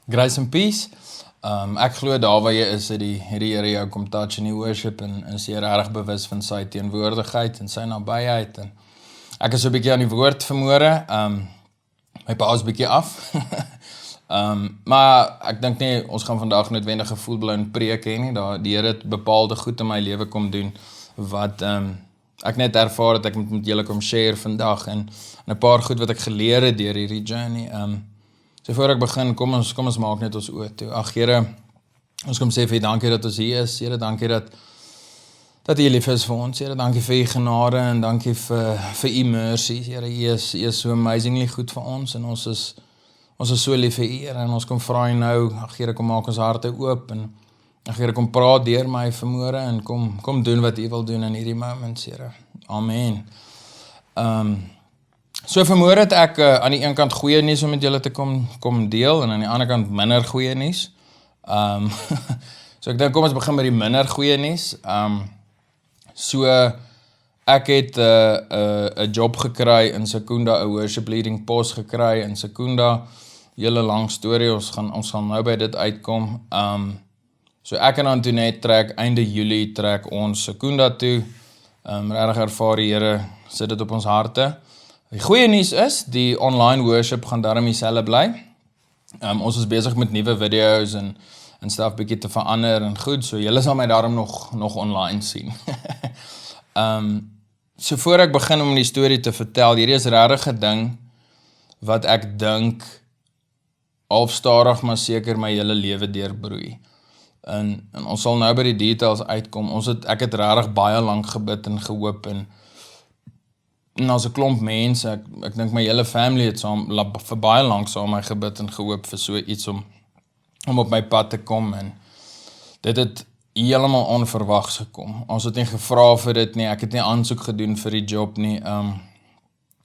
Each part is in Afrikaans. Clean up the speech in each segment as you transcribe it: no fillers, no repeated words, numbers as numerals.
Grace and peace. Ek glo daar waar jy is, het die Here jou kom touch in die worship en is jy reg bewus van sy teenwoordigheid en sy nabyheid. En ek is so 'n bietjie aan die woord vanmôre. My pa is bietjie af. Maar ek dink nie ons gaan vandag noodwendig 'n full-blown preek hê nie. Die Here het bepaalde goed in my lewe kom doen wat ek net ervaar dat ek met julle kom share vandag en 'n paar goed wat ek geleer het deur hierdie journey. So voor ek begin, kom ons maak net ons oë toe. Ag Here, ons kom sê vir U dankie dat ons hier is. Here, dankie dat U lief is vir ons. Here, dankie vir U genade en dankie vir U mercy. Here, U is so amazingly goed vir ons en ons is so lief vir U, Here, en ons kom vra U nou, ag Here, kom maak ons harte oop en ag Here, kom praat deur my vanmôre en kom doen wat U wil doen in hierdie moments, Here. Amen. So vanmôre het ek aan die een kant goeie nuus om met julle te kom deel en aan die ander kant minder goeie nuus. So ek dink kom ons begin met die minder goeie nuus. So ek het 'n job gekry in Secunda, 'n worship leading pos gekry in Secunda. Hele lang storie, ons gaan nou by dit uitkom. So ek en Antoinette trek einde Julie trek ons Secunda toe. Regtig ervaar die Here sit dit op ons harte. Die goeie nuus is, die online worship gaan daarom dieselfde bly. Ons is besig met nuwe video's en stuff bietjie te verander en goed, so julle sal my daarom nog online sien. So voor ek begin om die storie te vertel, hierdie is regtig 'n ding wat ek dink halfstadig maar seker my hele lewe deurbroei. En ons sal nou by die details uitkom. Ek het regtig baie lank gebid en gehoop en as 'n klomp mense, ek dink my hele family het vir baie lank saam my gebid en gehoop vir so iets om op my pad te kom en dit het heeltemal onverwags gekom. Ons het nie gevra vir dit nie, ek het nie aansoek gedoen vir die job nie.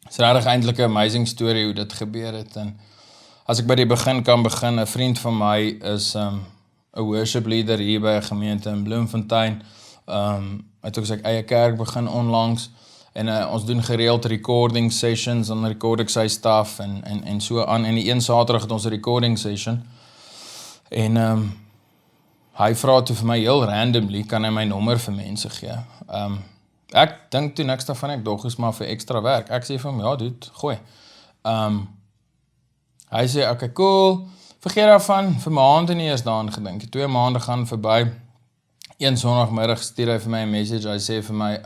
Is regtig eintlik 'n amazing storie hoe dit gebeur het en as ek by die begin kan begin, 'n vriend van my is 'n worship leader hier by 'n gemeente in Bloemfontein. Hy het ook sy eie kerk begin onlangs. En ons doen gereeld recording sessions, dan record ek sy stuff en so aan. En die een Saterdag het ons 'n recording session. En hy vra toe vir my heel randomly, kan hy my nommer vir mense gee? Ek dink toe niks daarvan, ek dog is maar vir extra werk. Ek sê vir hom, ja dude, gooi. Hy sê, okay, cool, vergeet daarvan, vir maand en nie eens daaraan gedink. 2 maande gaan verby. Een Sondagmiddag stuur hy vir my 'n message, hy sê vir my,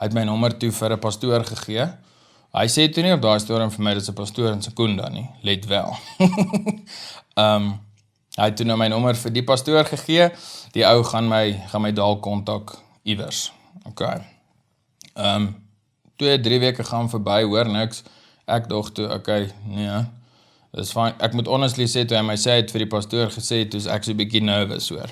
hy het my nommer toe vir 'n pastoor gegee. Hy sê toe nie op daai storie vir my dat 'n pastoor in Secunda nie, let wel. Hy het toe nou my nommer vir die pastoor gegee. Die ou gaan my dalk kontak iewers. Okay. 2-3 weke gaan verby, hoor niks. Ek dog toe, okay, nee. Dis fyn. Ek moet honestly sê toe hy my sê het vir die pastoor gesê, toe is ek so 'n bietjie nervous hoor.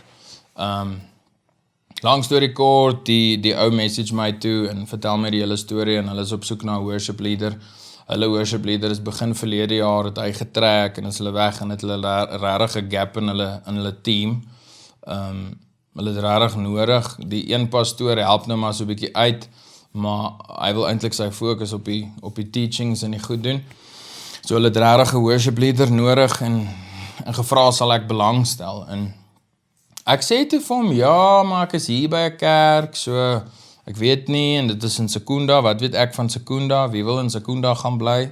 Lang storie kort, die ou message my toe en vertel my die hele storie en hulle is op soek na 'n worship leader. Hulle worship leader is begin verlede jaar het hy getrek en is hulle weg en het hulle regtig 'n gap in hulle team. Hulle is regtig nodig. Die een pastoor help nou maar so 'n bietjie uit, maar hy wil eintlik sy fokus op die teachings en die goed doen. So hulle het regtig 'n worship leader nodig en gevra sal ek belangstel en ek sê toe vir hom, ja, maar ek is hier by 'n kerk, so ek weet nie, en dit is in Secunda, wat weet ek van Secunda, wie wil in Secunda gaan bly?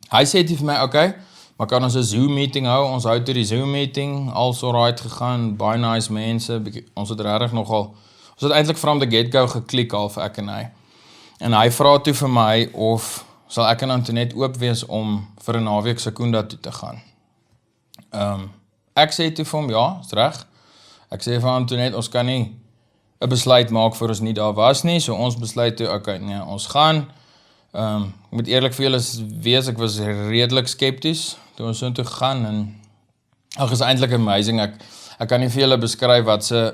Hy sê toe vir my, okay, maar kan ons 'n Zoom meeting hou? Ons hou toe die Zoom meeting, alles alright gegaan, baie nice mense, ons het regtig nogal, ons het eintlik from the get-go geklik half ek en hy. En hy vra toe vir my of sal ek en Antoinette oop wees om vir 'n naweek Secunda toe te gaan. Ek sê toe vir hom, ja, is reg. Ek sê vir Antoinette, ons kan nie 'n besluit maak voor ons nie daar was nie, so ons besluit toe, okay, nee, ons gaan. Ek moet eerlik vir julle wees, ek was redelik skepties toe ons so toe gegaan en ag, is eintlik amazing. Ek kan nie vir julle beskryf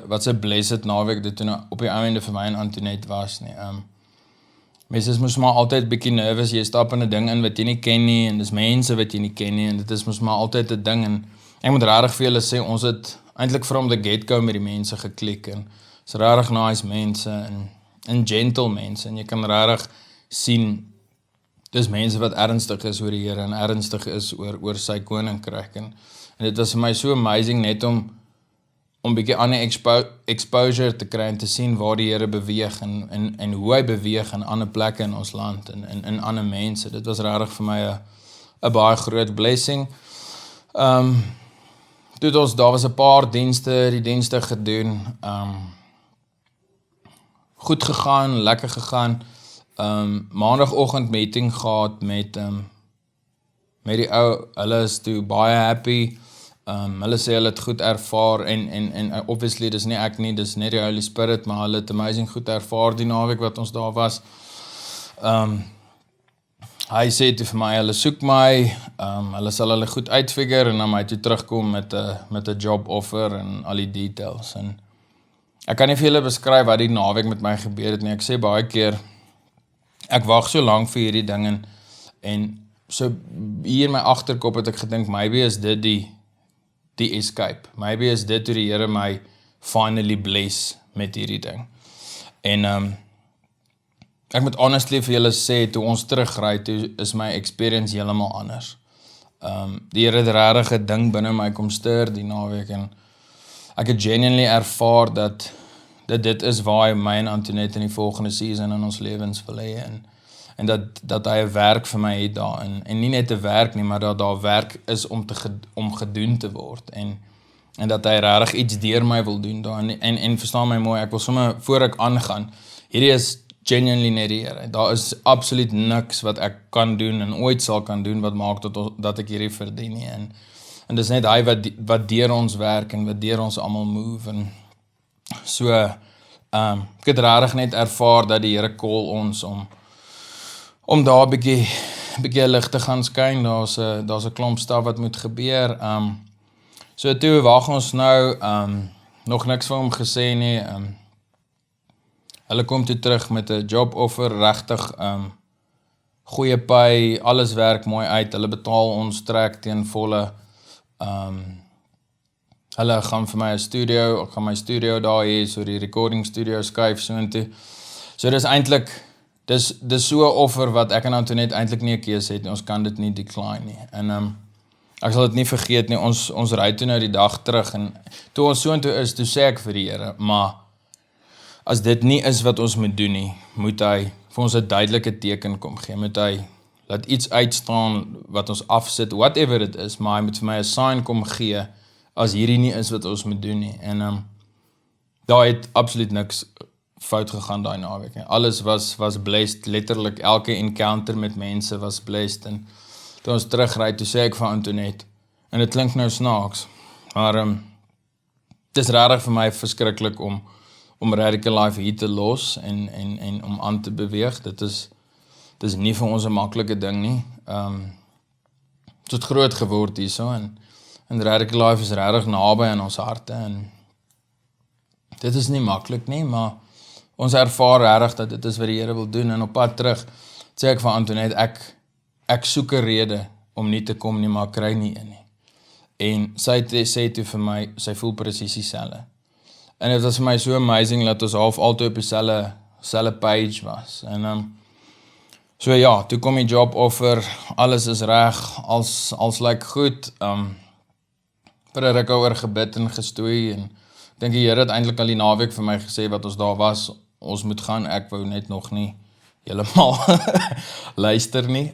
wat se blessed naweek dit toe op die einde vir my en Antoinette was nie. Mense is mos maar altyd bietjie nervous, jy stap in 'n ding in wat jy nie ken nie en dis mense wat jy nie ken nie en dit is mos maar altyd 'n ding en ek moet regtig vir julle sê, ons het eintlik from the get-go met die mense geklik en is regtig nice mense en gentle mense en jy kan regtig sien dis mense wat ernstig is oor die Here en ernstig is oor sy koninkryk en dit was vir my so amazing net om bietjie ander exposure te kry en te sien waar die Here beweeg en hoe hy beweeg in ander plekke in ons land en in ander mense. Dit was regtig vir my 'n baie groot blessing. Daar was 'n paar die dienste gedoen. Goed gegaan, lekker gegaan. Maandagoggend meeting gehad met die ou, hulle is toe baie happy. Hulle sê hulle het goed ervaar en obviously dis nie ek nie, dis net die Holy Spirit, maar hulle het amazing goed ervaar die naweek wat ons daar was. Hy sê toe vir my, hulle soek my, hulle sal hulle goed uitfigure en dan my toe terugkom met 'n job offer en al die details. En ek kan nie vir julle beskryf wat die naweek met my gebeur het nie. Ek sê baie keer, ek wag so lank vir hierdie ding en so hier in my agterkop het ek gedink, maybe is dit die escape. Maybe is dit hoe die Here my finally bless met hierdie ding. En ek moet honestly vir julle sê, toe ons terugry, toe is my experience heeltemal anders. Die Here het regtig 'n ding binne my kom stuur die naweek en ek het genuinely ervaar dat dit is waar hy my en Antoinette in die volgende season in ons lewens wil hê en dat hy 'n werk vir my het daar en nie net 'n werk nie, maar dat daar werk is om gedoen te word en dat hy regtig iets deur my wil doen daar en verstaan my mooi, ek wil sommer voor ek aangaan, hierdie is genuinely net die Here. Daar is absoluut niks wat ek kan doen en ooit sal kan doen wat maak dat ek hierdie verdien nie en dis net hy wat deur ons werk en wat deur ons almal move en so ek het regtig net ervaar dat die Here call ons om daar 'n bietjie lig te gaan skyn. Daar's 'n klomp staf wat moet gebeur. So toe wag ons nou nog niks vir hom gesê nie. Hulle kom toe terug met 'n job offer, regtig goeie pay, alles werk mooi uit. Hulle betaal ons trek teen volle. Hulle gaan vir my 'n studio, ek gaan my studio daar hê, so die recording studio skuif so intoe. So dis eintlik dis so 'n offer wat ek en Antoinette eintlik nie 'n keuse het nie. Ons kan dit nie decline nie. En ek sal dit nie vergeet nie. Ons ry toe nou die dag terug en toe ons so intoe is, toe sê ek vir die Here, maar as dit nie is wat ons moet doen nie, moet hy vir ons 'n duidelike teken kom gee. Moet hy laat iets uitstaan wat ons afsit, whatever it is, maar hy moet vir my 'n sign kom gee as hierdie nie is wat ons moet doen nie. En daar het absoluut niks fout gegaan daai naweek nie. Alles was blessed, letterlik elke encounter met mense was blessed en toe ons terugry, toe sê ek vir Antoinette, en dit klink nou snaaks, maar dit is regtig vir my verskriklik om Radical Life hier te los en om aan te beweeg. Dit is nie vir ons 'n maklike ding nie. Het het groot geword hierso en Radical Life is regtig naby aan ons harte en dit is nie maklik nie, maar ons ervaar regtig dat dit is wat die Here wil doen en op pad terug sê ek vir Antoinette, ek soek 'n rede om nie te kom nie, maar kry nie een nie. En sy sê toe vir my, sy voel presies dieselfde. En dit was vir my so amazing dat ons half altyd op dieselfde page was. En so ja, toe kom die job offer, alles is reg, als lyk goed. Vir 'n ruk oor gebid en gestoei en ek dink die Here het eintlik al die naweek vir my gesê wat ons daar was, ons moet gaan, ek wou net nog nie heeltemal luister nie.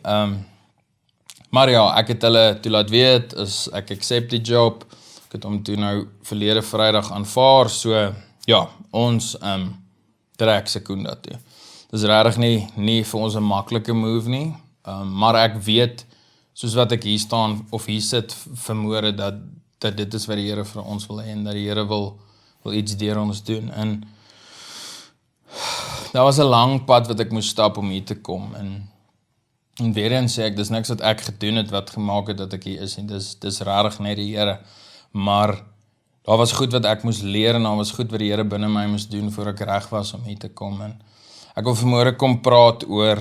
Maar ja, ek het hulle toe laat weet, ek accept die job, ek het hom toe nou verlede Vrydag aanvaar, so ja, ons trek Sekunda toe. Dis regtig nie vir ons 'n maklike move nie, maar ek weet, soos wat ek hier staan, of hier sit vermoere, dat dit is wat die Here vir ons wil hê, en dat die Here wil iets deur ons doen, en daar was 'n lang pad wat ek moes stap om hier te kom, en weer eens sê ek, dis niks wat ek gedoen het, wat gemaak het dat ek hier is, en dis regtig net die Here, maar daar was goed wat ek moes leer, en daar was goed wat die Here binne my moes doen, voor ek reg was om hier te kom, en ek wil vanmôre kom praat oor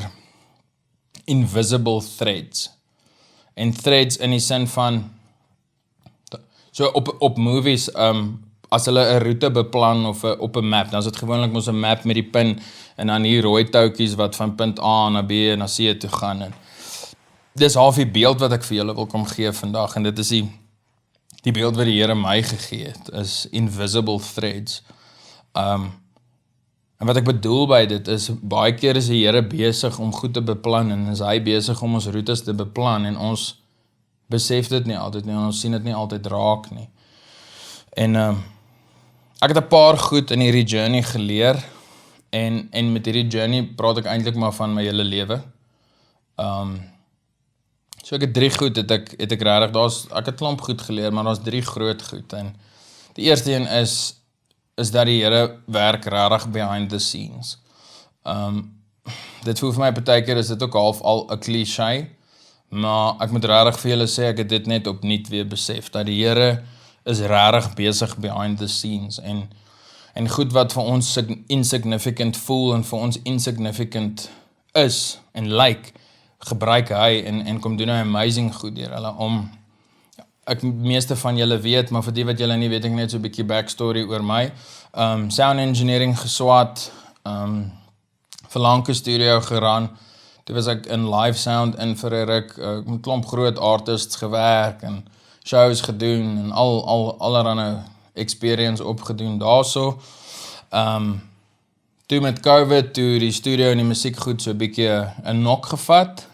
invisible threads, en threads in die sin van, so op movies, as hulle 'n roete beplan of op 'n map, dan is dit gewoonlik mos 'n map met die pin en dan hier rooi touwtjies wat van punt A na B na C toe gaan dis half die beeld wat ek vir julle wil kom gee vandag, en dit is die beeld wat die Here my gegee het, is invisible threads. En wat ek bedoel by dit is, baie keer is die Here besig om goed te beplan, en is hy besig om ons roetes te beplan, en ons besef dit nie altyd nie, en ons sien dit nie altyd raak nie. En ek het 'n paar goed in hierdie journey geleer, en met hierdie journey praat ek eintlik maar van my hele lewe. So ek het 3 goed, het ek regtig, ek het klomp goed geleer, maar daar's 3 groot goed, en die eerste een is dat die Here werk regtig behind the scenes. Dit voel vir my partykeer is dit ook half al 'n cliché, maar ek moet regtig vir julle sê, ek het dit net opnuut weer besef, dat die Here is regtig besig behind the scenes, en goed wat vir ons insignificant voel, en vir ons insignificant is, en lyk, gebruik hy, en kom doen hy amazing goed deur hulle, ek meeste van julle weet, maar vir die wat julle nie weet, ek net so 'n bietjie backstory oor my, sound engineering geswat, vir lanke studio geran, toe was ek in live sound in vir 'n ruk, met klomp groot artists gewerk, en shows gedoen, en allerhande experience opgedoen daarso. Toe met COVID, toe die studio en die musiek goed so 'n bietjie 'n nok gevat,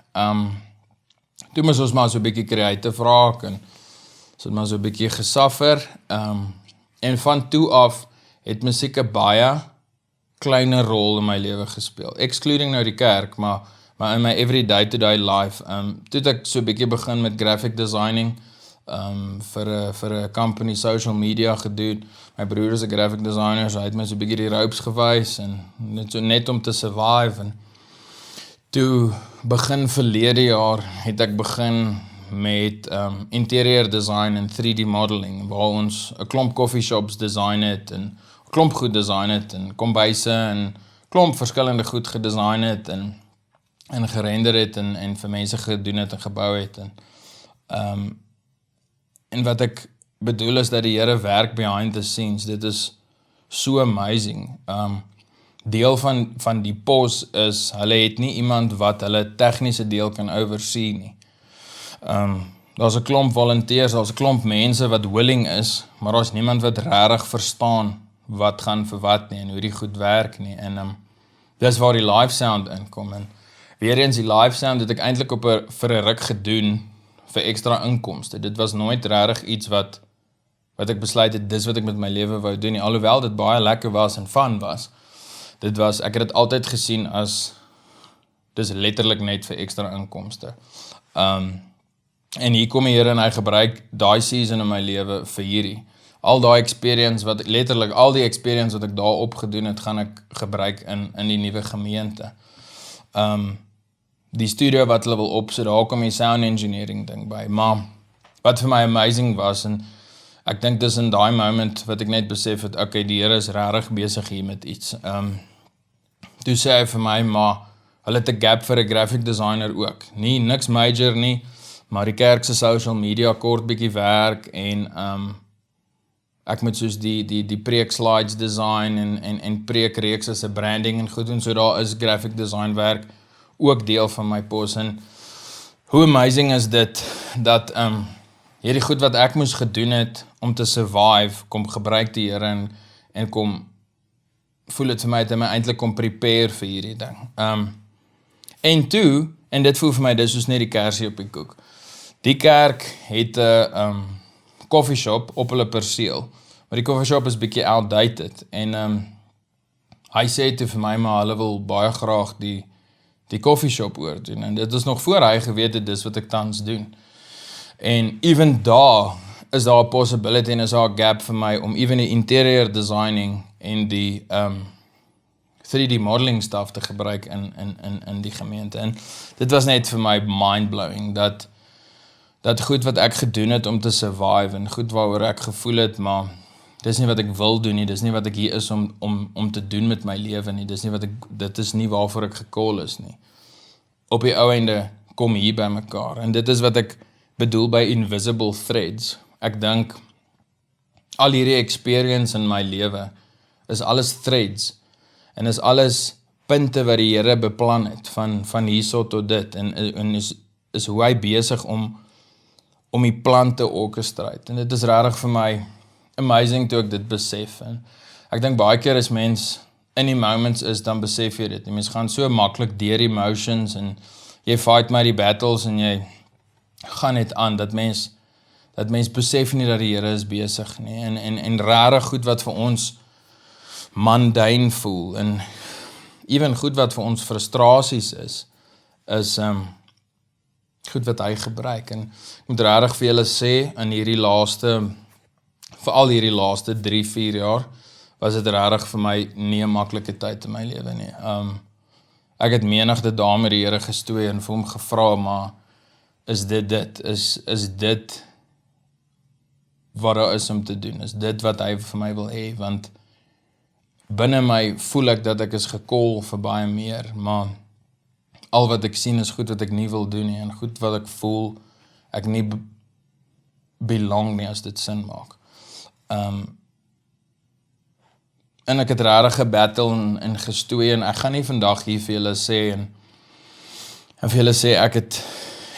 toe moes ons maar so 'n bietjie creative raak, en so maar so 'n bietjie gesuffer, en van toe af het musiek 'n baie kleiner rol in my lewe gespeel, excluding nou die kerk, maar in my every day-to-day life, toe het ek so 'n bietjie begin met graphic designing, vir 'n company social media gedoen. My broer is 'n graphic designer, so hy het my so 'n bietjie die ropes gewys, en net om te survive, en toe begin verlede jaar het ek begin met interior design en 3D modeling, waar ons 'n klomp coffee shops design het, en 'n klomp goed design het, en kombuise, en klomp verskillende goed gedesign het, en gerender het, en vir mense gedoen het, en gebou het, en wat ek bedoel is dat die Here werk behind the scenes, dit is so amazing. Deel van die pos is, hulle het nie iemand wat hulle tegniese deel kan oversee nie. Daar's 'n klomp volunteers, daar's 'n klomp mense wat willing is, maar daar's niemand wat regtig verstaan wat gaan vir wat nie, en hoe die goed werk nie, en dis waar die live sound inkom, en weer eens die live sound het ek eintlik vir 'n ruk gedoen, vir extra inkomste. Dit was nooit regtig iets wat ek besluit het, dis wat ek met my lewe wou doen nie, alhoewel dit baie lekker was en fun was. Ek het dit altyd gesien as, dis letterlik net vir extra inkomste. En hier kom die Here en hy gebruik daai season in my lewe vir hierdie. Al die experience wat ek daar opgedoen het, gaan ek gebruik in die nuwe gemeente. Die studio wat hulle wil opsit, daar kom die sound engineering ding by, maar wat vir my amazing was, en ek dink dis in daai moment wat ek net besef het, okay, die Here is regtig besig hier met iets. Toe sê hy vir my, maar hulle het 'n gap vir 'n graphic designer ook. Niks major nie, maar die kerk se social media kort bietjie werk, en ek moet soos die preek slides design, en preekreeks as 'n branding en goed doen, so daar is graphic design werk ook deel van my pos, en hoe amazing is dit, dat hierdie goed wat ek moes gedoen het, om te survive, kom gebruik die Here, en kom, voel het vir my, het hy my eintlik kom prepare vir hierdie ding. En dit voel vir my, dis soos net die kersie op die koek. Die kerk het 'n coffee shop op hulle perseel, maar die coffee shop is bietjie outdated, en hy sê toe vir my, maar hulle wil baie graag die coffee shop oordoen, en dit is nog voor hy geweet het, dis wat ek tans doen. En even daar is daar 'n possibility, en is daar 'n gap vir my, om even die interior designing, en die 3D modeling stuff te gebruik in die gemeente, en dit was net vir my mind-blowing, dat goed wat ek gedoen het om te survive, en goed waaroor ek gevoel het, maar dis nie wat ek wil doen nie, dis nie wat ek hier is om te doen met my lewe nie, dit is nie waarvoor ek gekol is nie. Op die ou einde kom hier by mekaar, en dit is wat ek bedoel by invisible threads. Ek dink, al hierdie experience in my lewe, is alles threads, en is alles punte wat die Here beplan het, van hierso tot dit, en is hoe hy besig om die plan te orchestrate. En dit is regtig vir my amazing toe ek dit besef. En ek dink baie keer as mens in die moments is, dan besef jy dit. Mens gaan so maklik deur die emotions en jy fight maar die battles en jy gaan net aan, dat mens besef nie dat die Here is besig nie. En rare goed wat vir ons mundane voel, en even goed wat vir ons frustrasies is goed wat hy gebruik. En ek moet regtig vir julle sê, veral hierdie laaste 3-4 jaar, was dit regtig vir my nie 'n maklike tyd in my lewe nie. Ek het menigte dae met die Here gestoei en vir hom gevra, maar is dit wat daar is om te doen? Is dit wat hy vir my wil hê? Want binne my voel ek dat ek is gekol vir baie meer, maar al wat ek sien is goed wat ek nie wil doen nie, en goed wat ek voel ek nie belong nie, as dit sin maak. En ek het regtig gebattle en gestoei, en ek gaan nie vandag hier vir julle sê, en vir julle sê ek het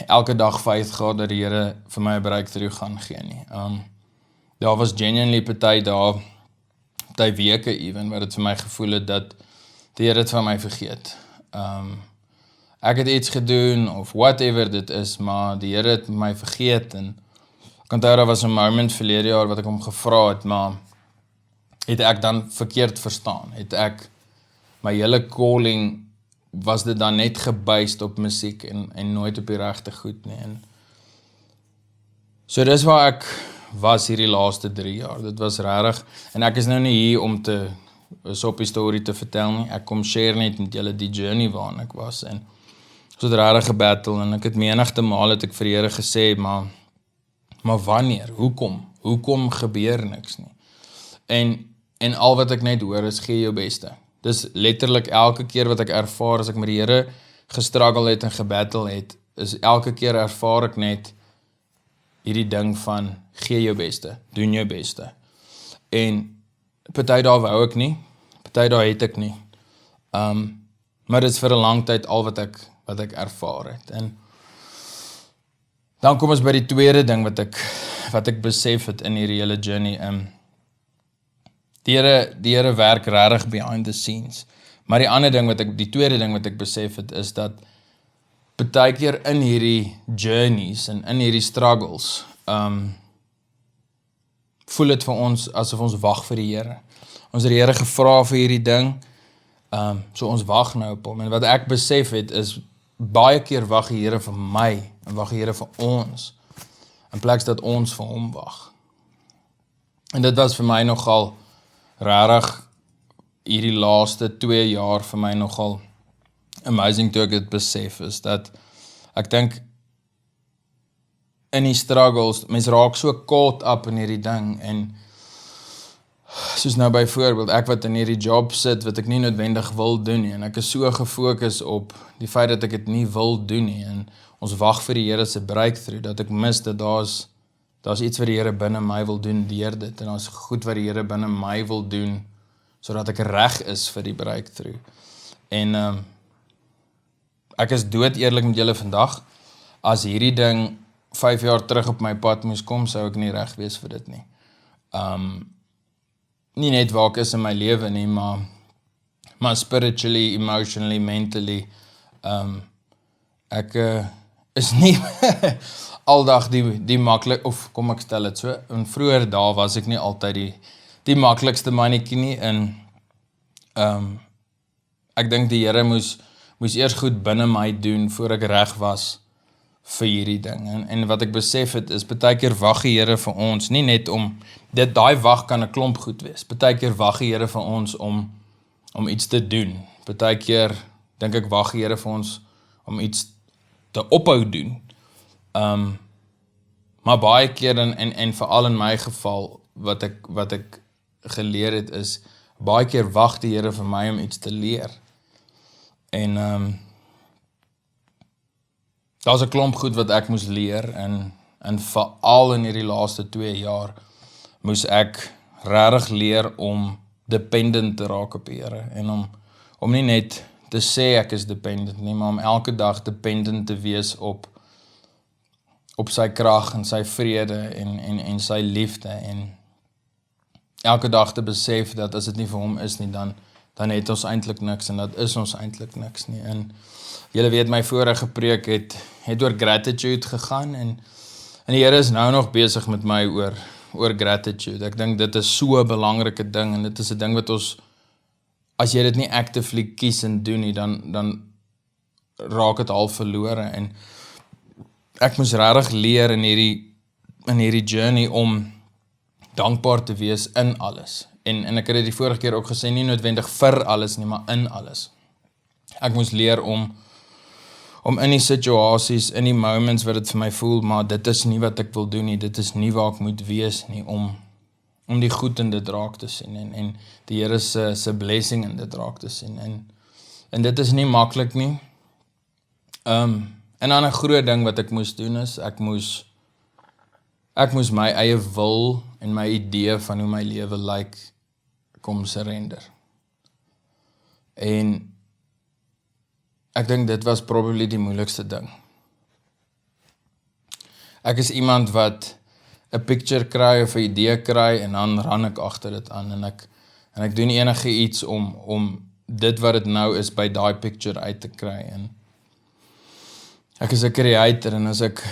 elke dag faith gehad dat die Here vir my 'n breakthrough gaan gee nie. Daar was genuinely party weke even, waar dit vir my gevoel het dat die Here het van my vergeet. Ek het iets gedoen, of whatever dit is, maar die Here het my vergeet, en ek onthou daar was 'n moment verlede jaar wat ek hom gevra het, maar het ek dan verkeerd verstaan? Het ek my hele calling, was dit dan net gebased op musiek en nooit op die regte goed nie? En so dis waar ek was hierdie laaste 3 jaar. Dit was regtig, en ek is nou nie hier om 'n soppie storie te vertel nie. Ek kom share net met julle die journey waarin ek was, en so het regtig gebattle, en ek het menigte maal het ek vir die Here gesê, maar wanneer? Hoekom gebeur niks nie? En al wat ek net hoor is, gee jou beste. Dis letterlik elke keer wat ek ervaar, as ek met die Here gestruggle het en gebattle het, is elke keer ervaar ek net hierdie ding van, gee jou beste, doen jou beste. En party dae wou ek nie, party dae het ek nie. Maar dit is vir 'n lang tyd al wat ek ervaar het. En dan kom ons by die tweede ding wat ek besef het in hierdie hele journey. Die Here werk regtig behind the scenes. Maar die tweede ding wat ek besef het, is dat baie keer in hierdie journeys en in hierdie struggles, voel dit vir ons asof ons wag vir die Here. Ons het die Here gevra vir hierdie ding, so ons wag nou op hom. En wat ek besef het is, baie keer wag die Here vir my, en wag die Here vir ons, in plaas dat ons vir hom wag. En dit was vir my nogal regtig hierdie laaste 2 jaar vir my nogal amazing toe ek dit besef, is dat ek dink in die struggles, mens raak so caught up in hierdie ding, en soos nou byvoorbeeld, ek wat in hierdie job sit, wat ek nie noodwendig wil doen nie, en ek is so gefokus op die feit dat ek dit nie wil doen nie, en ons wag vir die Here se breakthrough, dat ek mis dat daar's iets wat die Here binne my wil doen deur dit, en daar's goed wat die Here binne my wil doen, sodat ek reg is vir die breakthrough. En ek is dood eerlik met julle vandag, as hierdie ding 5 jaar terug op my pad moes kom, sou ek nie reg wees vir dit nie. Nie net waar ek is in my lewe nie, maar spiritually, emotionally, mentally, ek is nie aldag die maklik, of kom ek stel het so, en vroeër daar was ek nie altyd die maklikste mannetjie nie, en ek dink die Here moes eers goed binne my doen, voor ek reg was vir hierdie ding, en wat ek besef het, is baie keer wag die Here vir ons, nie net om, daai wag kan 'n klomp goed wees, baie keer wag die Here vir ons om iets te doen, baie keer dink ek wag die Here vir ons om iets te ophou doen, maar baie keer, en veral in my geval, wat ek geleer het, is, baie keer wag die Here vir my om iets te leer, en daar's 'n klomp goed wat ek moes leer, en veral in hierdie laaste 2 jaar, moes ek regtig leer om dependent te raak op die Here, en om nie net te sê ek is dependent nie, maar om elke dag dependent te wees op op sy krag en sy vrede en sy liefde en elke dag te besef dat as dit nie vir hom is nie, dan het ons eintlik niks en dat is ons eintlik niks nie. En julle weet my vorige preek het oor gratitude gegaan en die Here is nou nog besig met my oor gratitude. Ek dink dit is so 'n belangrike ding en dit is 'n ding wat ons, as jy dit nie actively kies en doen nie, dan raak dit al verlore en ek moes regtig leer in hierdie journey om dankbaar te wees in alles. En ek het dit die vorige keer ook gesê, nie noodwendig vir alles nie, maar in alles. Ek moes leer om in die situasies, in die moments wat dit vir my voel, maar dit is nie wat ek wil doen nie, dit is nie waar ek moet wees nie, om die goed in dit raak te sien en die Here se blessing in dit raak te sien. En dit is nie maklik nie. En dan 'n groot ding wat ek moes doen is, ek moes my eie wil en my idee van hoe my lewe lyk kom surrender. En ek dink dit was probably die moeilikste ding. Ek is iemand wat 'n picture kry of 'n idee kry en dan ran ek agter dit aan en ek doen enige iets om dit wat dit nou is by daai picture uit te kry. En ek is 'n creator en as ek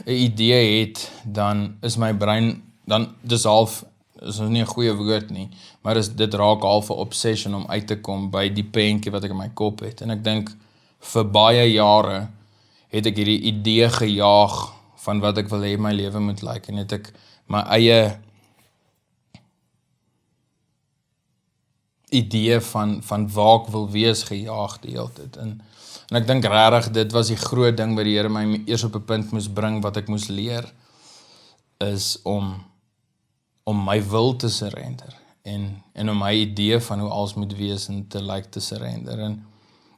'n idee het, dan is my brein, dan dis half, is nie 'n goeie woord nie, maar dit raak half 'n obsession om uit te kom by die prentjie wat ek in my kop het. En ek dink vir baie jare het ek hierdie idee gejaag van wat ek wil hê my lewe moet lyk en het ek my eie idee van waar ek wil wees gejaag die hele tyd. En ek dink regtig dit was die groot ding wat die Here my eers op 'n punt moes bring wat ek moes leer, is om my wil te surrender en om my idee van hoe alles moet wees en te lyk te surrender. En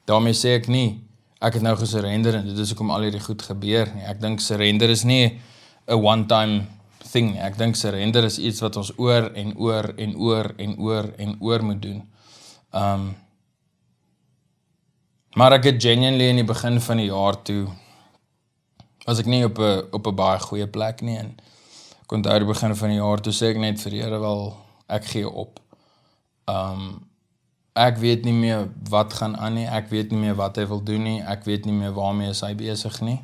daarmee sê ek nie, ek het nou gesurrender en dit is hoekom al hierdie goed gebeur nie. Ek dink surrender is nie 'n one-time thing nie. Ek dink surrender is iets wat ons oor en oor en oor en oor en oor moet doen. Maar ek het genuinely in die begin van die jaar toe, was ek nie op 'n baie goeie plek nie en ek onthou die begin van die jaar toe sê ek net vir die Here, wel, ek gee op. Ek weet nie meer wat gaan aan nie, ek weet nie meer wat hy wil doen nie, ek weet nie meer waarmee is hy besig nie,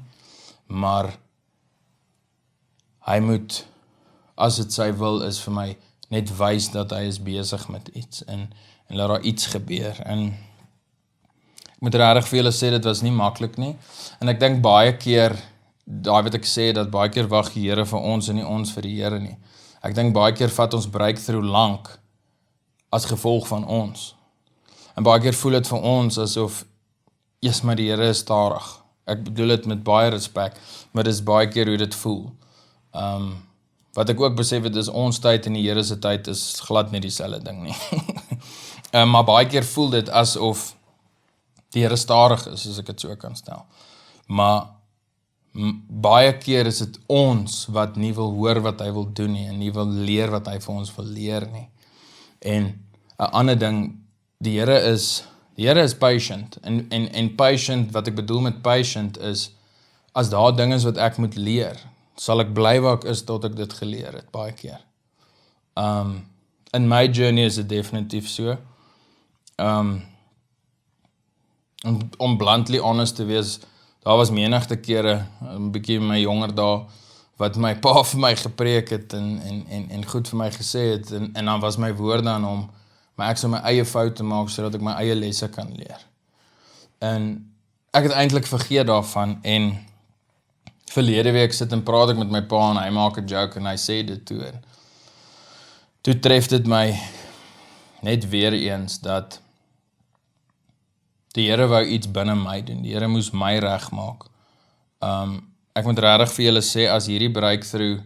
maar hy moet, as dit sy wil is vir my, net wys dat hy is besig met iets en laat daar iets gebeur. En ek moet regtig vir julle sê, dit was nie maklik nie, en ek dink baie keer, daai wat ek sê, dat baie keer wag die Here vir ons en nie ons vir die Here nie. Ek dink baie keer vat ons breakthrough lank as gevolg van ons. En baie keer voel dit vir ons asof, yes, maar die Here is stadig. Ek bedoel dit met baie respek, maar dit is baie keer hoe dit voel. Wat ek ook besef het is, ons tyd en die Here se tyd is glad nie dieselfde ding nie. Maar baie keer voel dit asof die Here stadig is, as ek dit so kan stel. Maar baie keer is dit ons wat nie wil hoor wat hy wil doen nie, en nie wil leer wat hy vir ons wil leer nie. En 'n ander ding, die Here is patient, en patient, wat ek bedoel met patient is, as daar dinge is wat ek moet leer, sal ek bly waar ek is tot ek dit geleer het, baie keer. In my journey is dit definitief so. Om bluntly honest te wees, daar was menigte kere, 'n bietjie my jonger dae, wat my pa vir my gepreek het en goed vir my gesê het, en dan was my woorde aan hom, maar ek sou my eie foute maak, sodat ek my eie lesse kan leer. En ek het eintlik vergeet daarvan, en verlede week sit en praat ek met my pa, en hy maak 'n joke, en hy sê dit toe, en toe tref dit my net weer eens, dat die Here wou iets binne my doen, die Here moes my regmaak. Ek moet regtig vir julle sê, as hierdie breakthrough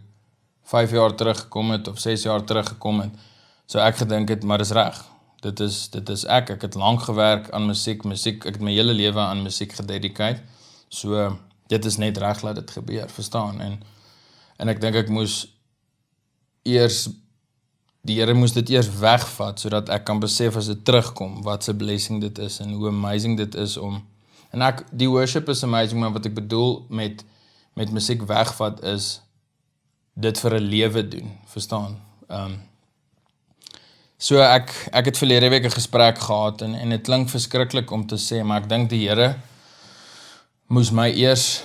5 jaar terug gekom het, of 6 jaar terug gekom het, so ek gedink het, maar is reg, dit is ek het lank gewerk aan musiek, ek het my hele lewe aan musiek gededicate, so dit is net reg laat dit gebeur, verstaan, en ek dink ek moes eers, die Here moes dit eers wegvat, sodat ek kan besef as dit terugkom, wat 'n blessing dit is, en hoe amazing dit is om, en die worship is amazing, maar wat ek bedoel met met musiek wegvat is dit vir 'n lewe doen, verstaan? So ek het verlede week 'n gesprek gehad en dit klink verskriklik om te sê, maar ek dink die Here moes my eers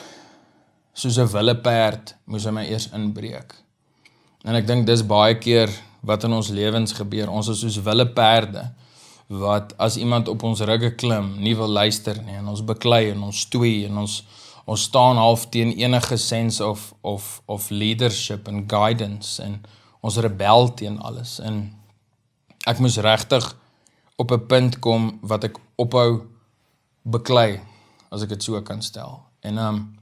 soos 'n willeperd moes hy my eers inbreek. En ek dink dis baie keer wat in ons lewens gebeur. Ons is soos willeperde wat as iemand op ons rugge klim, nie wil luister nie, en ons beklei en ons stoei en ons staan half teen enige sense of leadership en guidance en ons rebel teen alles. En ek moes regtig op 'n punt kom wat ek ophou beklei, as ek dit so kan stel. En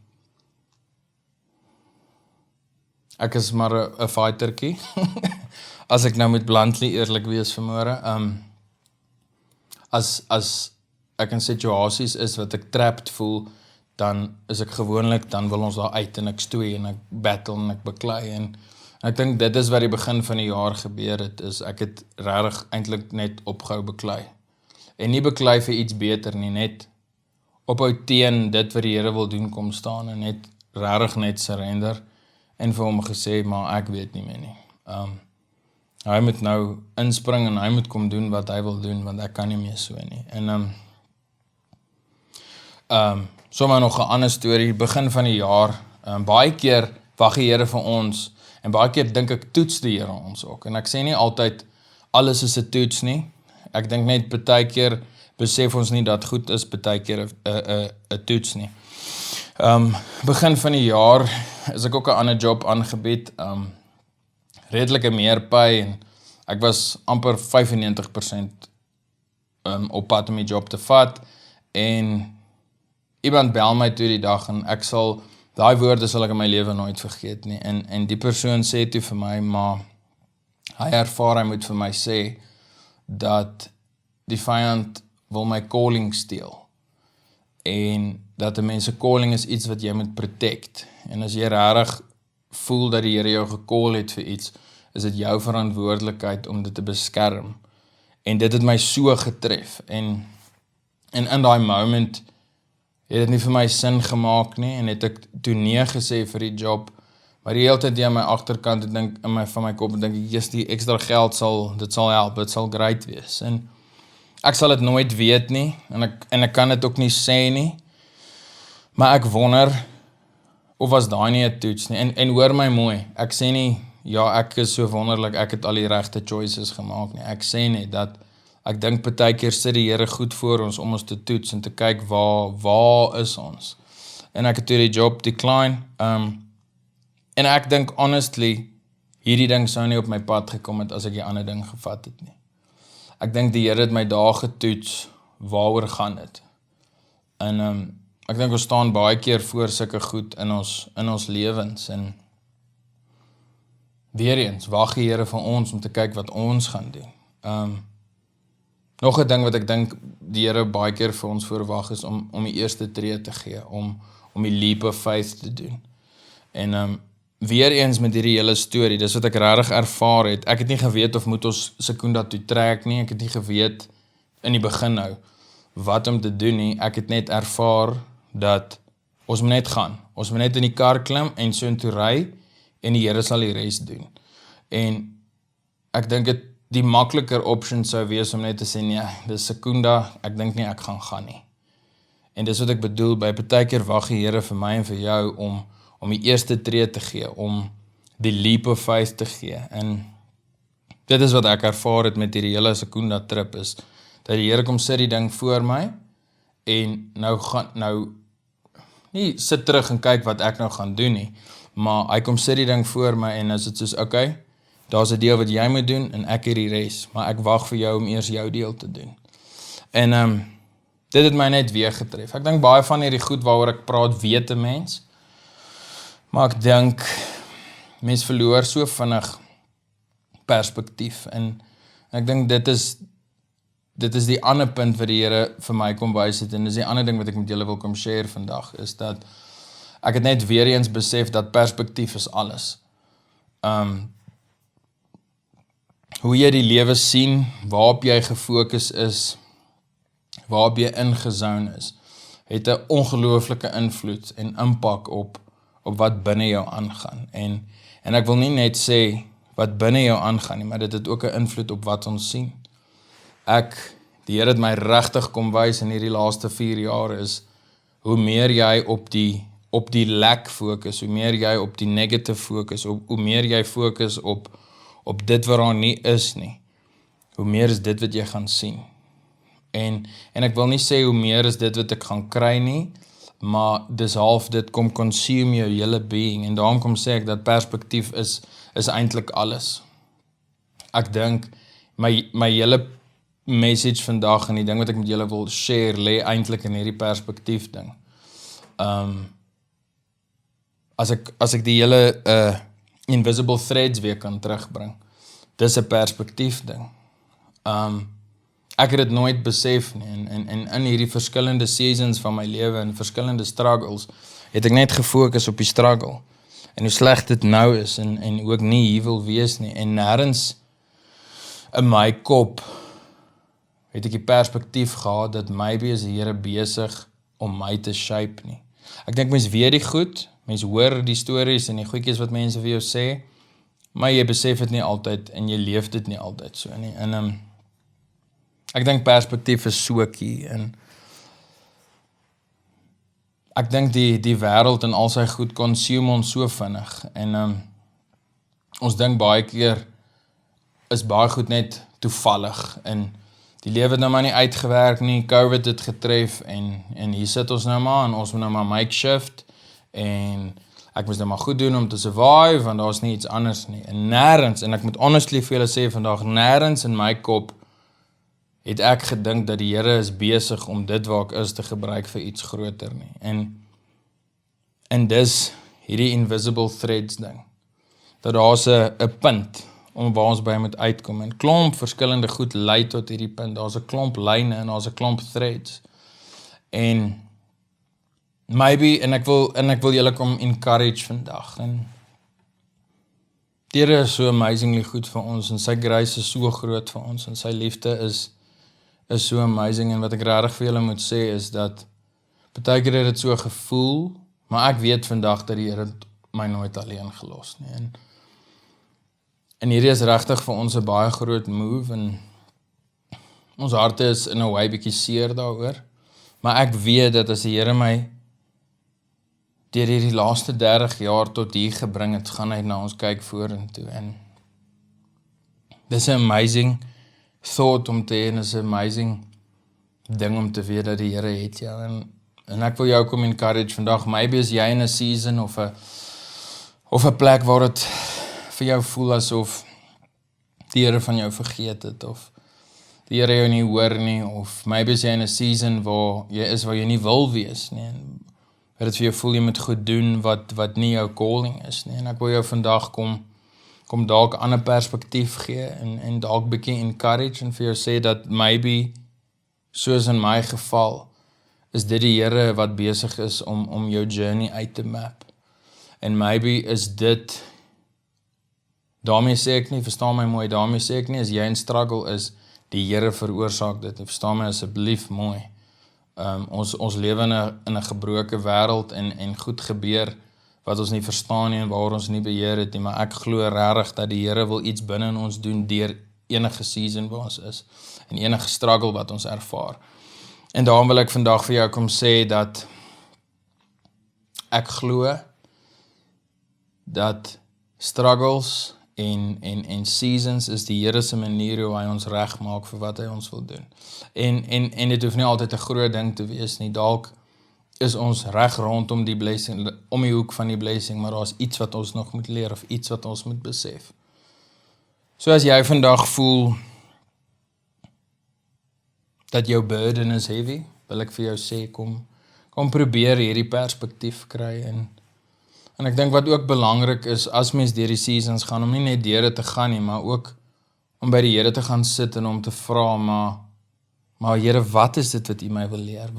ek is maar 'n fightertjie, as ek nou moet bluntly eerlik wees vanmôre. As ek in situasies is wat ek trapped voel, dan is ek gewoonlik, dan wil ons daar uit en ek stoei en ek battle en ek beklei. En ek dink dit is wat die begin van die jaar gebeur het, is ek het regtig eintlik net opgehou beklei. En nie beklei vir iets beter nie, net ophou teen dit wat die Here wil doen kom staan en net regtig net surrender en vir hom gesê, maar ek weet nie meer nie. Hy moet nou inspring en hy moet kom doen wat hy wil doen, want ek kan nie meer so nie. En sommer nog 'n ander storie, begin van die jaar, baie keer wag die Here vir ons, en baie keer dink ek toets die Here ons ook, en ek sê nie altyd alles is 'n toets nie, ek dink net baie keer besef ons nie dat goed is baie keer 'n toets nie. Begin van die jaar is ek ook 'n ander job aangebied, redelike meer pay, en ek was amper 95% op pad om die job te vat, en iemand bel my toe die dag, en ek sal, daai woorde sal ek in my lewe nooit vergeet nie, en die persoon sê toe vir my, maar hy ervaar, hy moet vir my sê, dat die vyand wil my calling steel, en dat 'n mens se calling is iets wat jy moet protect, en as jy regtig voel dat die Here jou gecall het vir iets, is dit jou verantwoordelikheid om dit te beskerm, en dit het my so getref, en in daai moment het dit nie vir my sin gemaak nie, en het ek toe nee gesê vir die job, maar die hele tyd aan my agterkant, van my kop, dink ek, yes, die extra geld dit sal help, dit sal great wees, en ek sal dit nooit weet nie, en ek kan dit ook nie sê nie, maar ek wonder, of was daai nie 'n toets nie, en hoor my mooi, ek sê nie, ja, ek is so wonderlik, ek het al die regte choices gemaak nie, ek sê net dat, ek dink baie keer sit die Here goed voor ons, om ons te toets, en te kyk, waar is ons, en ek het toe die job decline, en ek dink honestly, hierdie ding sou nie op my pad gekom het, as ek die ander ding gevat het nie, ek dink die Here het my daar getoets, waaroor gaan dit, en ek dink ons staan baie keer voor sulke goed in ons lewens, en weer eens, wag die Here van ons om te kyk wat ons gaan doen. Nog 'n ding wat ek dink die Here baie keer vir ons verwag is om die eerste tree te gee, om die leap of faith te doen. En weer eens met hierdie hele storie, dis wat ek regtig ervaar het. Ek het nie geweet of moet ons Sekunda toe trek nie, ek het nie geweet in die begin nou wat om te doen nie. Ek het net ervaar dat ons moet net gaan. Ons moet net in die kar klim en so intoe ry, en die Here sal die res doen. En ek dink dit die makliker option sou wees om net te sê, nee, dis Sekunda, ek dink nie ek gaan nie. En dis wat ek bedoel, by baie keer wag die Here vir my en vir jou om die eerste tree te gee, om die leap of faith te gee. En dit is wat ek ervaar het met hierdie hele Sekunda trip, is dat die Here kom sit die ding voor my, en nou nie sit terug en kyk wat ek nou gaan doen nie, maar hy kom sit die ding voor my, en is dit soos, okay, daar's 'n deel wat jy moet doen, en ek het die res, maar ek wag vir jou om eers jou deel te doen. En dit het my net weer getref. Ek dink baie van hierdie goed waaroor ek praat, weet 'n mens, maar ek dink, mens verloor so vinnig perspektief, en ek dink dit is die ander punt wat die Here vir my kom wys het, en dis die ander ding wat ek met julle wil kom share vandag, is dat ek het net weer eens besef dat perspektief is alles. Hoe jy die lewe sien, waarop jy gefokus is, waarop jy ingezone is, het 'n ongelooflike invloed en impak op op wat binne jou aangaan. En ek wil nie net sê wat binne jou aangaan nie, maar dit het ook 'n invloed op wat ons sien. Die Here het my regtig kom wys in hierdie laaste 4 jaar is, hoe meer jy op die lack fokus, hoe meer jy op die negative fokus, hoe meer jy fokus op dit wat daar nie is nie, hoe meer is dit wat jy gaan sien. En ek wil nie sê hoe meer is dit wat ek gaan kry nie, maar dis half dit kom consume jou hele being, en daarom kom sê ek dat perspektief is eintlik alles. Ek dink, my hele message vandag, en die ding wat ek met julle wil share, lê eintlik in hierdie perspektief ding. As ek die hele invisible threads weer kan terugbring, dis 'n perspektief ding. Ek het dit nooit besef nie, en in hierdie verskillende seasons van my lewe, en verskillende struggles, het ek net gefokus op die struggle, en hoe sleg dit nou is, en ook nie hier wil wees nie, en nêrens in my kop, het ek die perspektief gehad, dat maybe is die Here besig om my te shape nie. Ek dink mens weet die goed, mens hoor die stories, en die goedjies wat mense vir jou sê, maar jy besef dit nie altyd, en jy leef dit nie altyd so nie, en ek dink perspektief is so key, en ek dink die wêreld en al sy goed consume ons so vinnig, en ons dink baie keer is baie goed net toevallig, en die lewe het nou maar nie uitgewerk nie, COVID het getref, en hier sit ons nou maar, en ons moet nou maar makeshift, en ek moes nou maar goed doen om te survive, want daar is nie iets anders nie, en nêrens, en ek moet honestly vir julle sê vandag, nêrens in my kop, het ek gedink dat die Here is besig om dit waar ek is te gebruik vir iets groter nie, en dis hierdie invisible threads ding, dat daar's 'n punt, om waar ons by moet uitkom, en klomp verskillende goed lei tot hierdie punt, daar's 'n klomp lyne, en daar's 'n klomp threads, en maybe, en ek wil julle kom encourage vandag, en die Here is so amazingly goed vir ons, en sy grace is so groot vir ons, en sy liefde is so amazing, en wat ek regtig vir julle moet sê, is dat, partykeer het dit so gevoel, maar ek weet vandag, dat die Here my nooit alleen gelos nie, en hierdie is regtig vir ons 'n baie groot move, en ons harte is in 'n way bietjie seer daaroor, maar ek weet dat as die Here my deur hierdie laaste 30 jaar tot hier gebring het, gaan hy na ons kyk vorentoe, en dis 'n amazing thought om te hê, en is 'n amazing ding om te weet dat die Here het jou, en ek wil jou kom encourage vandag, maybe is jy in 'n season of 'n plek waar dit vir jou voel asof die Here van jou vergeet het, of die Here jou nie hoor nie, of maybe is jy in 'n season waar jy is waar jy nie wil wees nie, en wat dit vir jou voel jy moet goed doen wat nie jou calling is nie, en ek wil jou vandag kom dalk 'n ander perspektief gee, en dalk bietjie encourage, en vir jou sê dat maybe, soos in my geval, is dit die Here wat besig is om jou journey uit te map, en maybe is dit, daarmee sê ek nie, verstaan my mooi, daarmee sê ek nie, as jy in struggle is, die Here veroorsaak dit, verstaan my asseblief mooi, ons lewe in 'n gebroke wêreld, en goed gebeur, wat ons nie verstaan nie, en waar ons nie beheer het nie, maar ek glo regtig dat die Here wil iets binne in ons doen, deur enige season waar ons is, en enige struggle wat ons ervaar, en daarom wil ek vandag vir jou kom sê, dat ek glo, dat struggles, en seasons is die Here se manier hoe hy ons reg maak vir wat hy ons wil doen. En dit hoef nie altyd 'n groot ding te wees nie. Dalk is ons reg rondom die blessing, om die hoek van die blessing, maar daar's iets wat ons nog moet leer, of iets wat ons moet besef. So as jy vandag voel dat jou burden is heavy, wil ek vir jou sê, kom probeer hierdie perspektief kry, en ek dink wat ook belangrik is, as mens deur die seasons gaan, om nie net deur dit te gaan nie, maar ook om by die Here te gaan sit, en om te vra, maar Here, wat is dit wat U my wil leer?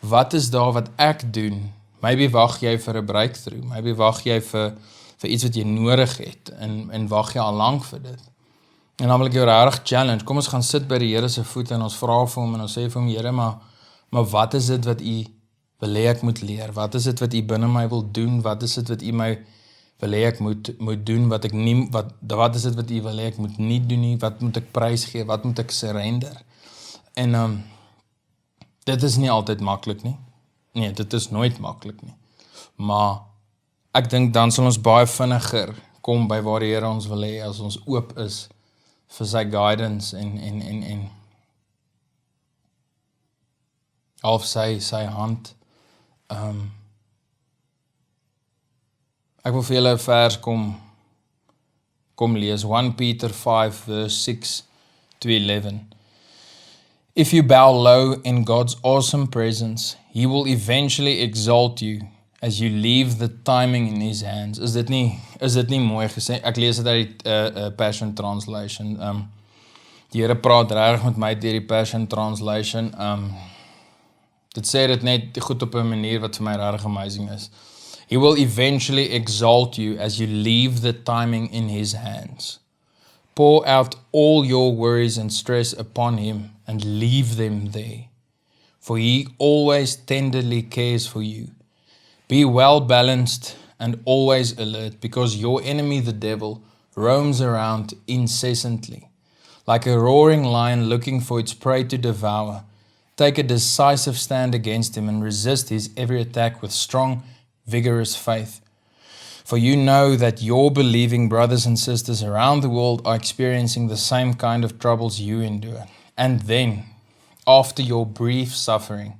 Wat is daar wat ek doen? Maybe wag jy vir 'n breakthrough, maybe wag jy vir iets wat jy nodig het, en wag jy al lank vir dit. En dan wil ek jou regtig challenge, kom ons gaan sit by die Here se voete, en ons vra vir hom, en ons sê vir hom, Here, maar wat is dit wat U wil hê ek moet leer? Wat is dit wat U binne my wil doen? Wat is dit wat U my wil hê ek moet doen? Wat is dit wat U wil hê ek moet nie doen nie? Wat moet ek prys gee? Wat moet ek surrender? En dit is nie altyd maklik nie. Nee, dit is nooit maklik nie. Maar ek dink dan sal ons baie vinniger kom by waar die Here ons wil hê as ons oop is vir sy guidance en half sy hand. Ek wil vir julle 'n vers kom lees, 1 Peter 5 verse 6 to 11. If you bow low in God's awesome presence, He will eventually exalt you as you leave the timing in His hands. Is dit nie mooi gesê? Ek lees dit uit die Passion Translation. Die Here praat regtig met my deur die Passion Translation. Dit sê dit net goed op 'n manier wat vir my regtig amazing is. He will eventually exalt you as you leave the timing in His hands. Pour out all your worries and stress upon Him and leave them there. For He always tenderly cares for you. Be well balanced and always alert, because your enemy, the devil, roams around incessantly, like a roaring lion looking for its prey to devour. Take a decisive stand against him and resist his every attack with strong, vigorous faith. For you know that your believing brothers and sisters around the world are experiencing the same kind of troubles you endure. And then, after your brief suffering,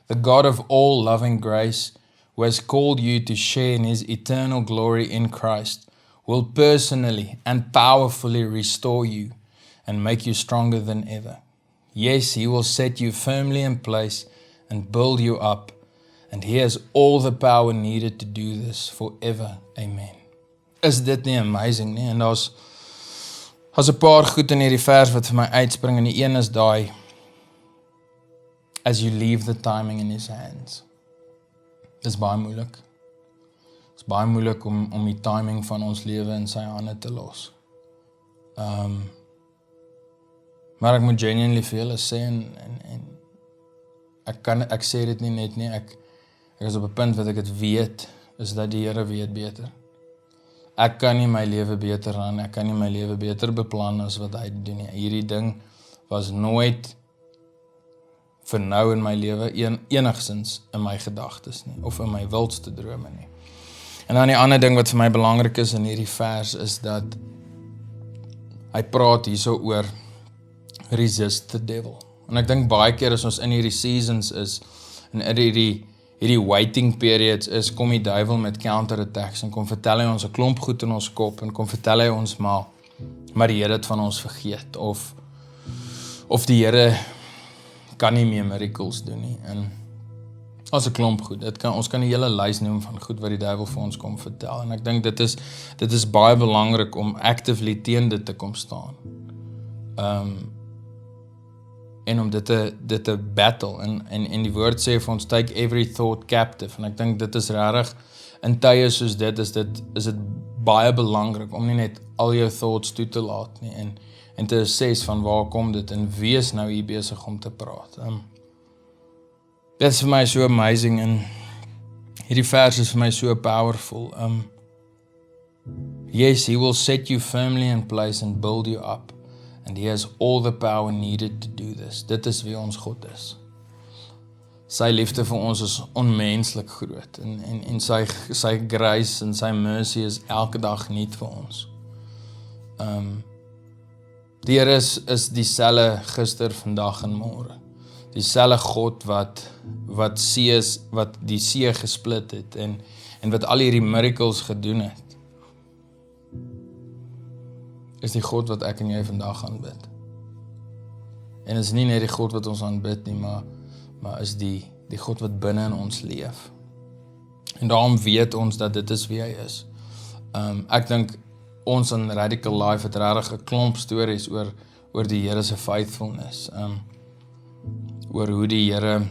the God of all loving grace, who has called you to share in His eternal glory in Christ, will personally and powerfully restore you and make you stronger than ever. Yes, He will set you firmly in place and build you up, and He has all the power needed to do this forever. Amen. Is dit nie amazing nie? En daar's 'n paar goed in hierdie vers wat vir my uitspring, en die een is daai, as you leave the timing in His hands. Dis baie moeilik. Dis baie moeilik om die timing van ons lewe in sy hande te los. Maar ek moet genuinely vir julle sê, en ek sê dit nie net nie, ek is op 'n punt wat ek dit weet, is dat die Here weet beter. Ek kan nie my lewe beter aan, ek kan nie my lewe beter beplan as wat hy doen nie. Hierdie ding was nooit vir nou in my lewe enigsins in my gedagtes nie, of in my wildste drome nie. En dan die ander ding wat vir my belangrik is in hierdie vers, is dat hy praat hierso oor resist the devil. En ek dink baie keer as ons in hierdie seasons is, en in hierdie waiting periods is, kom die duiwel met counterattacks, en kom vertel hy ons 'n klomp goed in ons kop, en kom vertel hy ons maar die Here het van ons vergeet, of die Here kan nie meer miracles doen nie, en as 'n klomp goed, ons kan 'n hele lys noem van goed wat die duiwel vir ons kom vertel, en ek dink dit is baie belangrik om actively teen dit te kom staan, en om dit te battle, en die woord sê vir ons, take every thought captive, en ek dink dit is regtig, in tye soos dit, is dit baie belangrik, om nie net al jou thoughts toe te laat nie, en te assess van waar kom dit, en wie is nou hier besig om te praat. Dit is vir my so amazing, en hierdie vers is vir my so powerful. Yes, He will set you firmly in place and build you up, and He has all the power needed to do this. Dit is wie ons God is. Sy liefde vir ons is onmenslik groot, en sy grace en sy mercy is elke dag nuut vir ons. Die Here is dieselfde gister, vandag en môre. Dieselfde God wat die see gesplit het, en wat al hierdie miracles gedoen het, is die God wat ek en jy vandag aanbid. En is nie net die God wat ons aanbid nie, maar is die God wat binne in ons leef. En daarom weet ons dat dit is wie hy is. Ek dink ons in Radical Life het regtig 'n klomp stories oor die Here se faithfulness. Oor hoe die Here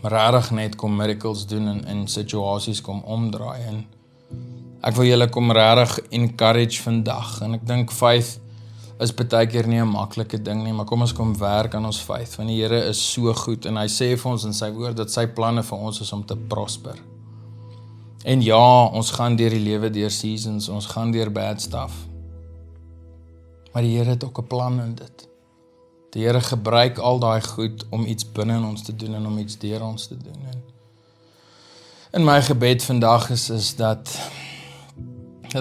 regtig net kom miracles doen en situasies kom omdraai. En ek wil julle kom regtig encourage vandag. En ek dink faith is baie keer nie 'n maklike ding nie, maar kom ons kom werk aan ons faith, want die Here is so goed, en hy sê vir ons in sy woord, dat sy planne vir ons is om te prosper. En ja, ons gaan deur die lewe deur seasons, ons gaan deur bad stuff, maar die Here het ook 'n plan in dit. Die Here gebruik al daai goed om iets binne in ons te doen, en om iets deur ons te doen. En my gebed vandag is dat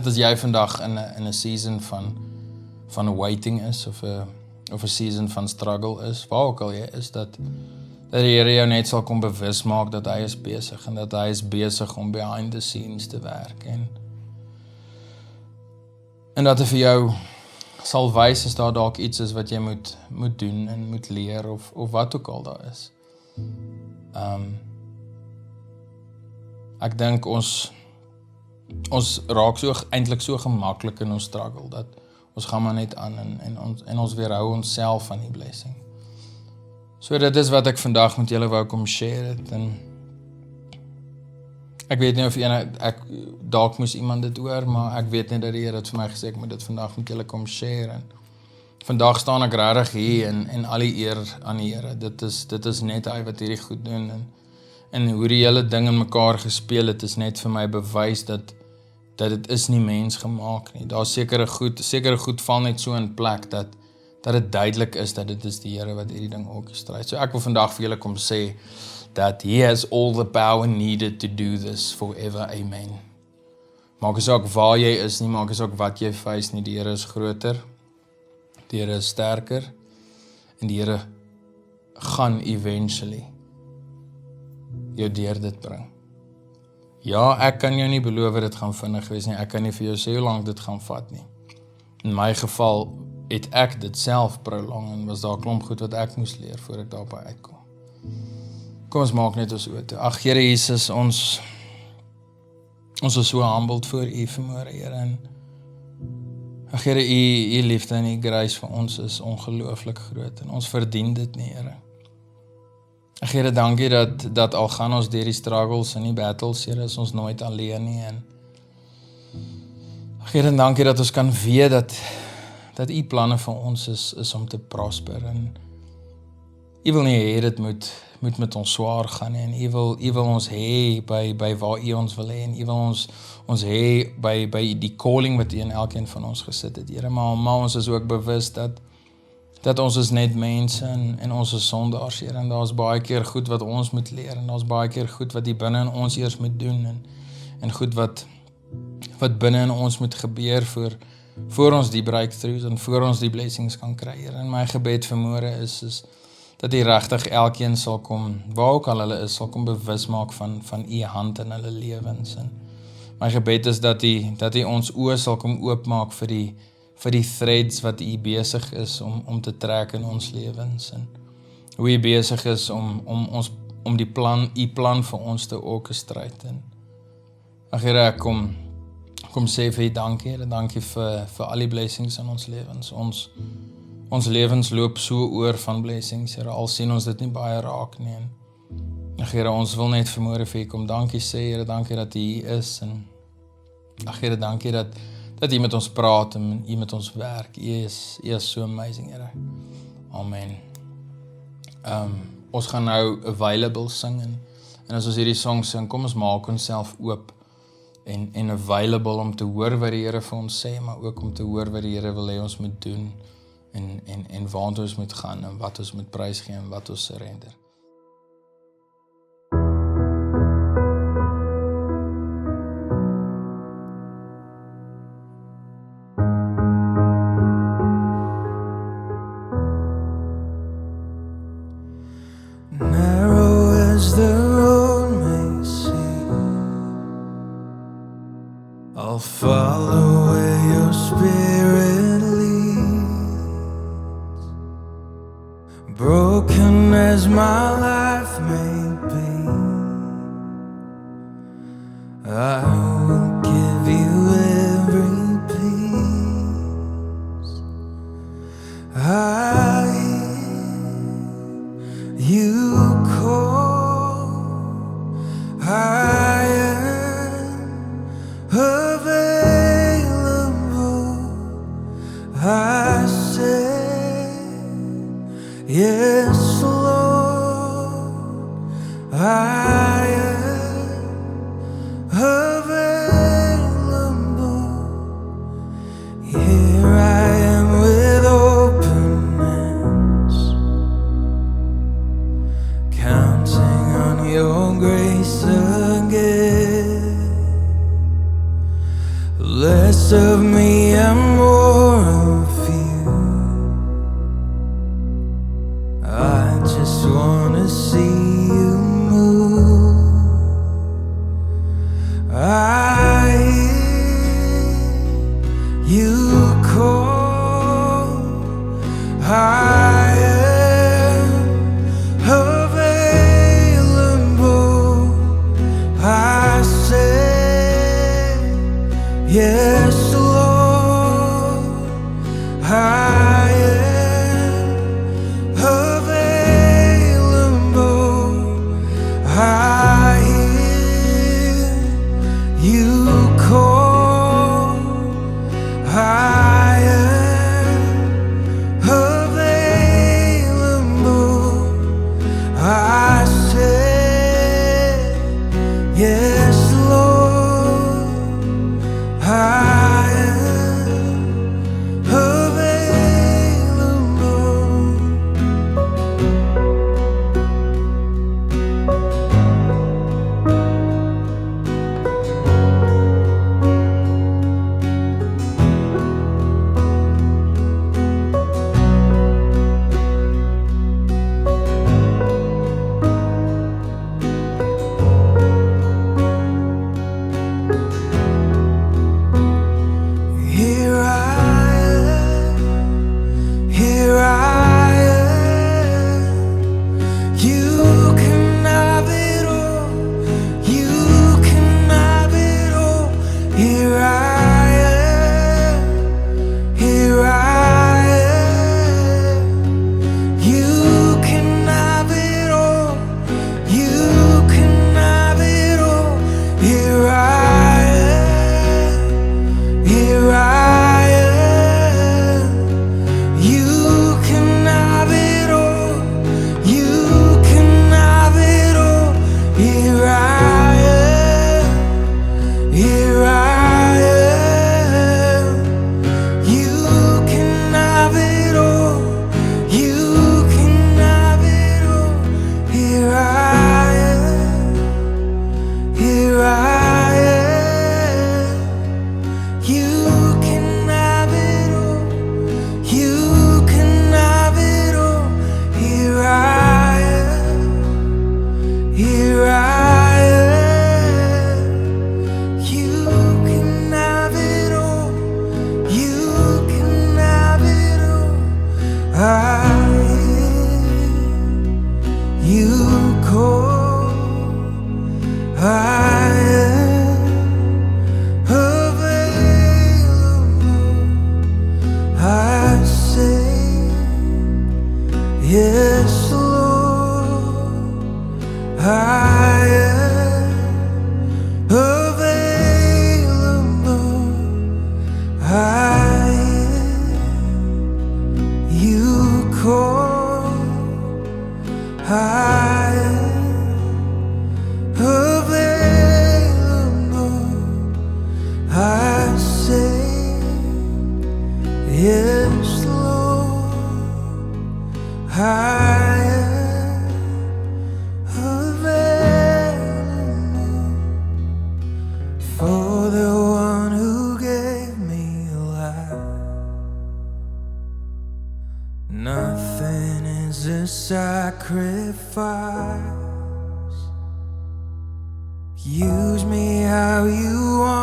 as jy vandag in 'n season van waiting is, of 'n season van struggle is, waar ook al jy is, dat die Here jou net sal kom bewus maak dat hy is besig, en dat hy is besig om behind the scenes te werk, en dat hy vir jou sal wys as daar dalk iets is wat jy moet doen, en moet leer, of wat ook al daar is. Ek dink ons raak eintlik so gemaklik in ons struggle, dat ons gaan maar net aan, en ons weerhou onsself van die blessing. So dit is wat ek vandag met julle wou kom share het, en ek weet nie of dalk moes iemand dit hoor, maar ek weet net dat die Here het vir my gesê, ek moet dit vandag met julle kom share, en vandag staan ek regtig hier, en al die eer aan die Here, dit is net hy wat hierdie goed doen, en hoe die hele ding in mekaar gespeel het, is net vir my bewys dat dit is nie mens gemaak nie. Daar sekere goed val net so in plek, dat dit duidelik is, dat dit is die Here wat hierdie ding orchestrate. So ek wil vandag vir julle kom sê, that he has all the power needed to do this forever, amen. Maak is ook waar jy is nie, maak is ook wat jy face nie, die Here is groter, die Here is sterker, en die Here gaan eventually jou deur dit bring. Ja, ek kan jou nie beloof dit gaan vinnig wees nie, ek kan nie vir jou sê hoe lank dit gaan vat nie. In my geval het ek dit self prolong, en was daar 'n klomp goed wat ek moes leer, voor ek daarby uitkom. Kom ons maak net ons oorte. Ag Here Jesus, ons is so humbled voor U vanmôre, Here, en ag Here, U liefde en U grace vir ons is ongelooflik groot, en ons verdien dit nie, Here. Ag Here, dankie dat al gaan ons deur die struggles en die battles, Here, is ons nooit alleen nie, en ag Here, dankie dat ons kan weet dat U planne vir ons is om te prosper, en U wil nie hê dit moet met ons swaar gaan, en U wil ons hê by waar U ons wil hê, en U wil ons hê by die calling wat U in elkeen van ons gesit het, Here, maar ons is ook bewus dat ons is net mense, en ons is sondaars, Here, en daar is baie keer goed wat ons moet leer, en daar is baie keer goed wat die binne in ons eers moet doen, en goed wat binne in ons moet gebeur voor ons die breakthroughs, en voor ons die blessings kan kry, Here. En my gebed vanmôre is dat U regtig elkeen sal kom, waar ook al hulle is, sal kom bewus maak van U hand in hulle lewens, en my gebed is dat U ons oë sal kom oopmaak vir die threads wat U besig is om te trek in ons lewens, en hoe U besig is om die U plan vir ons te orchestrate. En ag Here, ek kom sê vir U dankie, Here, dankie vir al die blessings in ons lewens. Ons lewens loop so oor van blessings, Here, al sien ons dit nie baie raak nie. En ag Here, ons wil net vanmôre vir U kom dankie sê, Here, dankie dat U hier is, en ag Here, dankie dat U met ons praat, en U met ons werk. U is so amazing, Here. Amen. Ons gaan nou available sing, en as ons hierdie song sing, kom ons maak onsself oop, en available om te hoor wat die Here vir ons sê, maar ook om te hoor wat die Here wil hê ons moet doen, en waar ons moet gaan, en wat ons moet prys gee, en wat ons surrender. Narrow as the road may seem, I'll follow where your spirit leads. Broken as my life may be, I will give you every piece. I hear you call, I am available. I Yes, Lord, I am available. Here I am with open hands, counting on your grace again. Less of me and more of you. I just wanna see you move. I hear you call. I am available. I say yes, Lord. I am available. I hear you call. I am available. I say yes, Lord. I am available. Here I am, here I am. You can have it all, you can have it all. Here I am, here I am. You can have it all, you can have it all. Here I am, here I am. You can have it all, you can have it all. Here I am, here I am. You can have it all, you can have it all. Here I am, here I am. You can have it all, you can have it all. Here I am, here I am. You can have it all, you can have it all. I hear you call. I am available. I say yes, Lord. I am available. I hear you call. I am available. I say yes, Lord. I am available for the one who gave me life. Nothing is a sacrifice. Use me how you want.